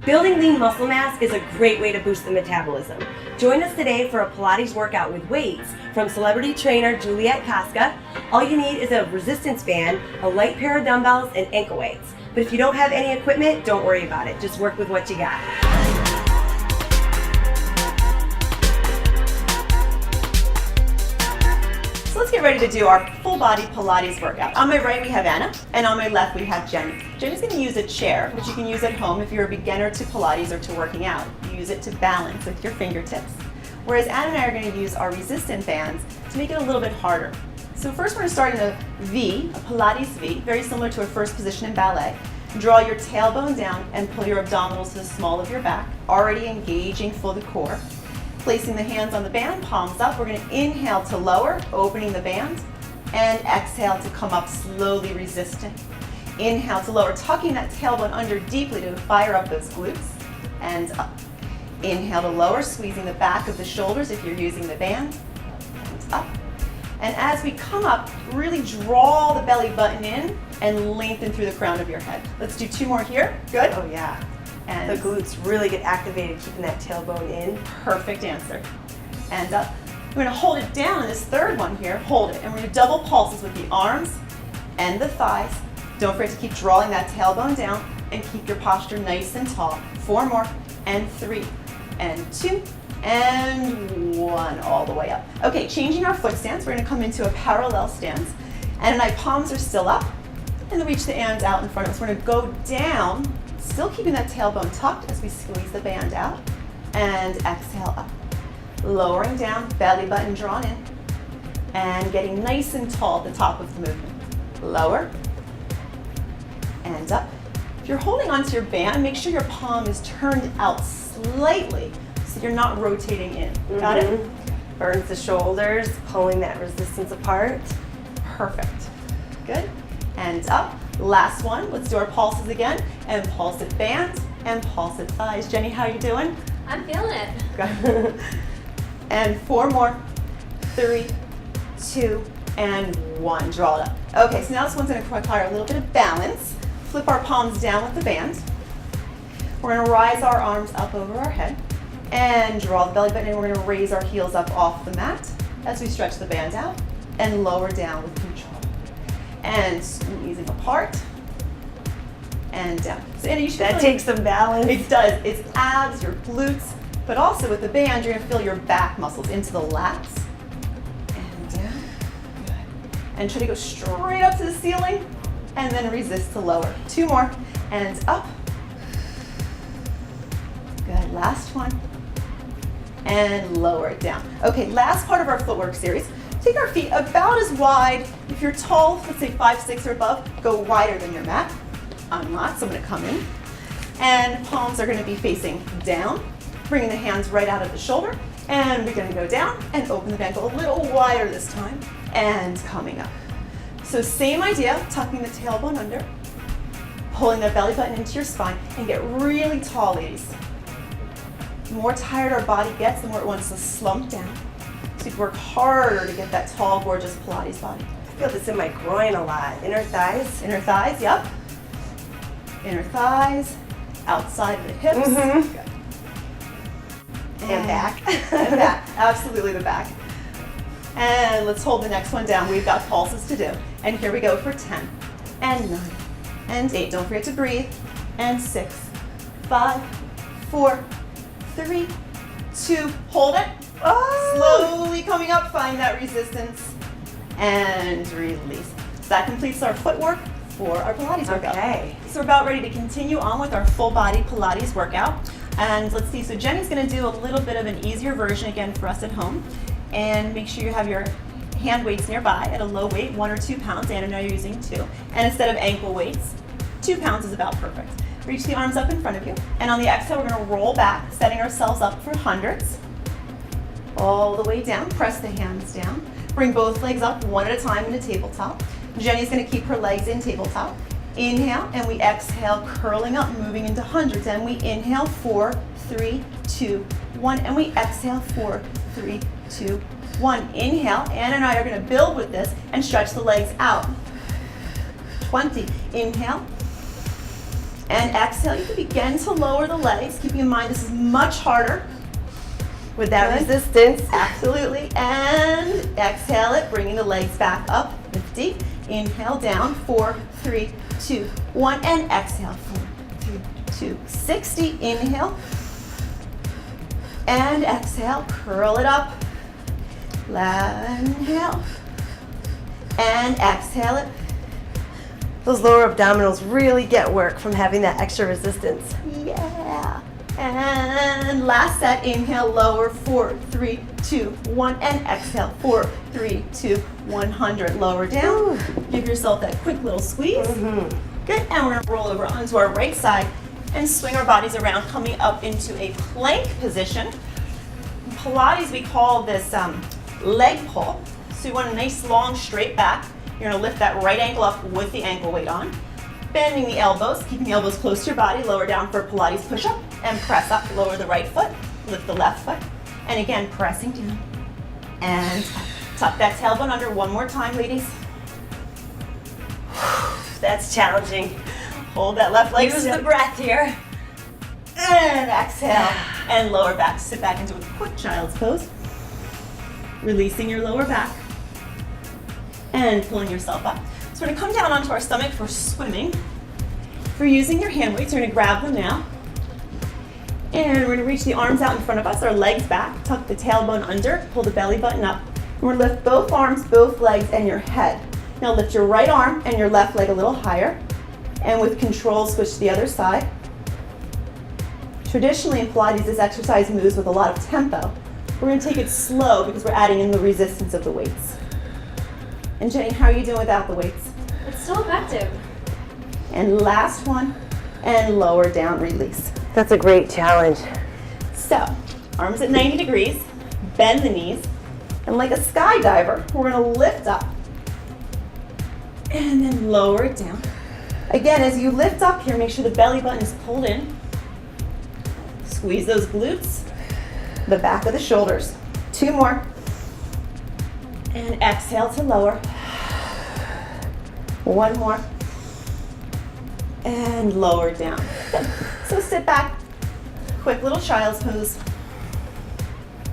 Building lean muscle mass is a great way to boost the metabolism. Join us today for a Pilates workout with weights from celebrity trainer Juliet Casca. All you need is a resistance band, a light pair of dumbbells, and ankle weights. But if you don't have any equipment, don't worry about it. Just work with what you got. So let's get ready to do our full body Pilates workout. On my right we have Anna, and on my left we have Jenny. Jenny's going to use a chair, which you can use at home if you're a beginner to Pilates or to working out. You use it to balance with your fingertips. Whereas Anna and I are going to use our resistance bands to make it a little bit harder. So first we're going to start in a V, a Pilates V, very similar to a first position in ballet. Draw your tailbone down and pull your abdominals to the small of your back, already engaging for the core. Placing the hands on the band, palms up, we're going to inhale to lower, opening the band, and exhale to come up slowly, resisting. Inhale to lower, tucking that tailbone under deeply to fire up those glutes, and up. Inhale to lower, squeezing the back of the shoulders if you're using the band, and up. And as we come up, really draw the belly button in and lengthen through the crown of your head. Let's do two more here. Good? Oh yeah. And the glutes really get activated, keeping that tailbone in. Perfect answer. And up. We're going to hold it down in this third one here. Hold it. And we're going to double pulses with the arms and the thighs. Don't forget to keep drawing that tailbone down and keep your posture nice and tall. 4 more, and 3, and 2, and 1, all the way up. Okay, changing our foot stance. We're going to come into a parallel stance. And my palms are still up, and then reach the hands out in front of us. We're going to go down, still keeping that tailbone tucked as we squeeze the band out, and exhale up. Lowering down, belly button drawn in, and getting nice and tall at the top of the movement. Lower, and up. If you're holding onto your band, make sure your palm is turned out slightly so you're not rotating in. Got it? Burns the shoulders, pulling that resistance apart. Perfect. Good. And up. Last one. Let's do our pulses again. And pulse it band and pulse it thighs. Jenny, how are you doing? I'm feeling it. Good. And 4 more. 3, 2, and 1. Draw it up. Okay, so now this one's going to require a little bit of balance. Flip our palms down with the band. We're going to rise our arms up over our head and draw the belly button in. We're going to raise our heels up off the mat as we stretch the band out and lower down with control. And squeezing apart and down. So Anna, you should That takes some balance. It does. It's abs, your glutes, but also with the band, you're going to feel your back muscles into the lats and down. Good. And try to go straight up to the ceiling and then resist to lower. 2 more and up. Good. Last one. And lower it down. Okay, last part of our footwork series. Take our feet about as wide. If you're tall, let's say 5, 6 or above, go wider than your mat. I'm not, so I'm going to come in. And palms are going to be facing down, bringing the hands right out of the shoulder. And we're going to go down and open the ankle a little wider this time. And coming up. So same idea, tucking the tailbone under, pulling the belly button into your spine, and get really tall, ladies. The more tired our body gets, the more it wants to slump down. So you work harder to get that tall, gorgeous Pilates body. I feel this in my groin a lot. Inner thighs. Inner thighs, yep. Inner thighs, outside of the hips. Good. And back. And back, absolutely the back. And let's hold the next one down. We've got pulses to do. And here we go for 10, and 9, and 8. Don't forget to breathe. And 6, 5, 4, 3, 2. Hold it. Slowly coming up, find that resistance, and release. So that completes our footwork for our Pilates workout. Okay. So we're about ready to continue on with our full body Pilates workout. And let's see, so Jenny's going to do a little bit of an easier version again for us at home. And make sure you have your hand weights nearby at a low weight, 1 or 2 pounds. Anna, now you're using 2. And instead of ankle weights, 2 pounds is about perfect. Reach the arms up in front of you. And on the exhale, we're going to roll back, setting ourselves up for hundreds. All the way down, press the hands down. Bring both legs up one at a time into tabletop. Jenny's going to keep her legs in tabletop. Inhale, and we exhale, curling up, moving into hundreds. And we inhale, 4, 3, 2, 1. And we exhale, 4, 3, 2, 1. Inhale, Anna and I are going to build with this and stretch the legs out. 20. Inhale. And exhale, you can begin to lower the legs. Keeping in mind, this is much harder. With that Good. resistance. Absolutely. And exhale it, bringing the legs back up. 50. Inhale down. 4, 3, 2, 1. And exhale. 4, 3, 2, 60. Inhale. And exhale. Curl it up. Inhale. And exhale it. Those lower abdominals really get work from having that extra resistance. Yeah. And last set, inhale, lower, 4, 3, 2, 1, and exhale, 4, 3, 2, 100. Lower down. Give yourself that quick little squeeze. Good, and we're gonna roll over onto our right side and swing our bodies around, coming up into a plank position. In Pilates, we call this leg pull. So you want a nice, long, straight back. You're gonna lift that right ankle up with the ankle weight on. Bending the elbows, keeping the elbows close to your body, lower down for a Pilates push-up, and press up, lower the right foot, lift the left foot, and again, pressing down, and tuck that tailbone under one more time, ladies. That's challenging. Hold that left leg Use still. the breath here. And exhale, and lower back, sit back into a quick child's pose. Releasing your lower back, and pulling yourself up. So we're gonna come down onto our stomach for swimming. If you're using your hand weights, you're gonna grab them now. And we're gonna reach the arms out in front of us, our legs back, tuck the tailbone under, pull the belly button up. And we're gonna lift both arms, both legs, and your head. Now lift your right arm and your left leg a little higher. And with control, switch to the other side. Traditionally in Pilates, this exercise moves with a lot of tempo. We're gonna take it slow because we're adding in the resistance of the weights. And Jenny, how are you doing without the weights? It's still effective. And last one, and lower down, release. That's a great challenge. So, arms at 90 degrees, bend the knees, and like a skydiver, we're gonna lift up, and then lower it down. Again, as you lift up here, make sure the belly button is pulled in. Squeeze those glutes, the back of the shoulders. 2 more. And exhale to lower. 1 more. And lower down. Good. So sit back, quick little child's pose.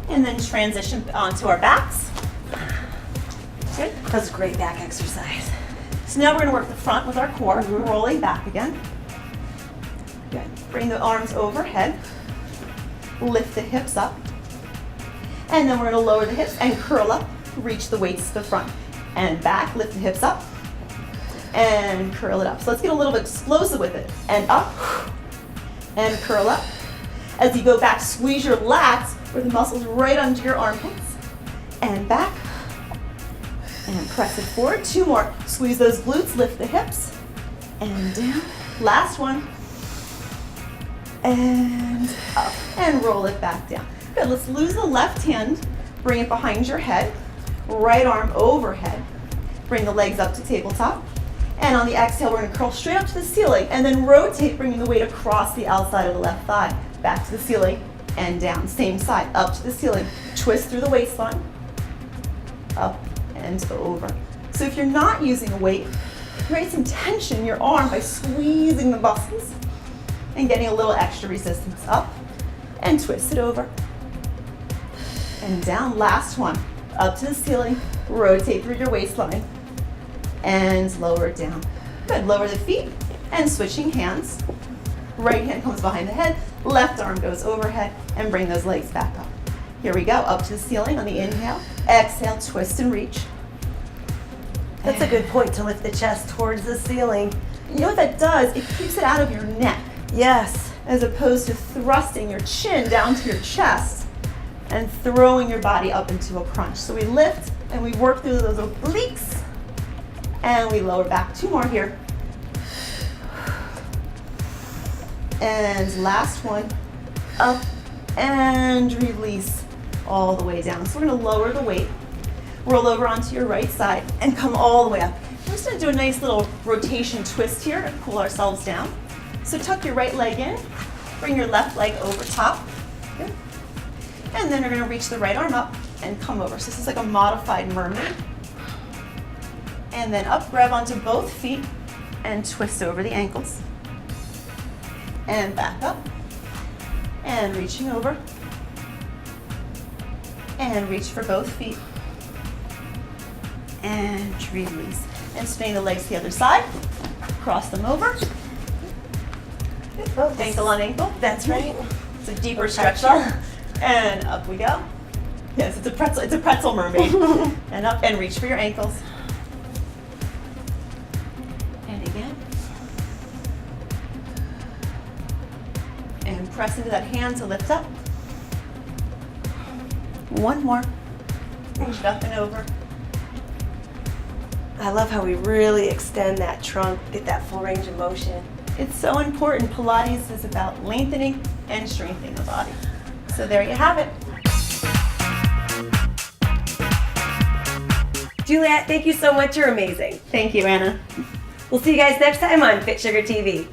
And then transition onto our backs. Good. That's a great back exercise. So now we're gonna work the front with our core, rolling back again. Good. Bring the arms overhead. Lift the hips up. And then we're gonna lower the hips and curl up. Reach the weights to the front and back, lift the hips up and curl it up. So let's get a little bit explosive with it. And up and curl up. As you go back, squeeze your lats or the muscles right under your armpits and back and press it forward. 2 more. Squeeze those glutes, lift the hips and down. Last one. And up and roll it back down. Good, let's lose the left hand, bring it behind your head. Right arm overhead. Bring the legs up to tabletop. And on the exhale, we're gonna curl straight up to the ceiling and then rotate, bringing the weight across the outside of the left thigh. Back to the ceiling and down. Same side, up to the ceiling. Twist through the waistline. Up and over. So if you're not using a weight, create some tension in your arm by squeezing the muscles and getting a little extra resistance. Up and twist it over. And down, last one. Up to the ceiling, rotate through your waistline, and lower it down. Good, lower the feet, and switching hands. Right hand comes behind the head, left arm goes overhead, and bring those legs back up. Here we go, up to the ceiling on the inhale. Exhale, twist and reach. That's a good point, to lift the chest towards the ceiling. You know what that does? It keeps it out of your neck, Yes. as opposed to thrusting your chin down to your chest and throwing your body up into a crunch. So we lift and we work through those obliques and we lower back. 2 more here. And last one, up and release all the way down. So we're gonna lower the weight, roll over onto your right side and come all the way up. We're just gonna do a nice little rotation twist here to cool ourselves down. So tuck your right leg in, bring your left leg over top. Good. And then we're gonna reach the right arm up and come over. So this is like a modified mermaid. And then up, grab onto both feet and twist over the ankles. and back up, and reaching over, and reach for both feet, and release. And spinning the legs to the other side, cross them over, ankle on ankle. That's right. It's a deeper stretch here. And up we go. Yes, it's a pretzel mermaid. And up and reach for your ankles. And again. And press into that hand to lift up. One more. Reach it up and over. I love how we really extend that trunk, get that full range of motion. It's so important. Pilates is about lengthening and strengthening the body. So there you have it. Juliet, thank you so much. You're amazing. Thank you, Anna. We'll see you guys next time on FitSugar TV.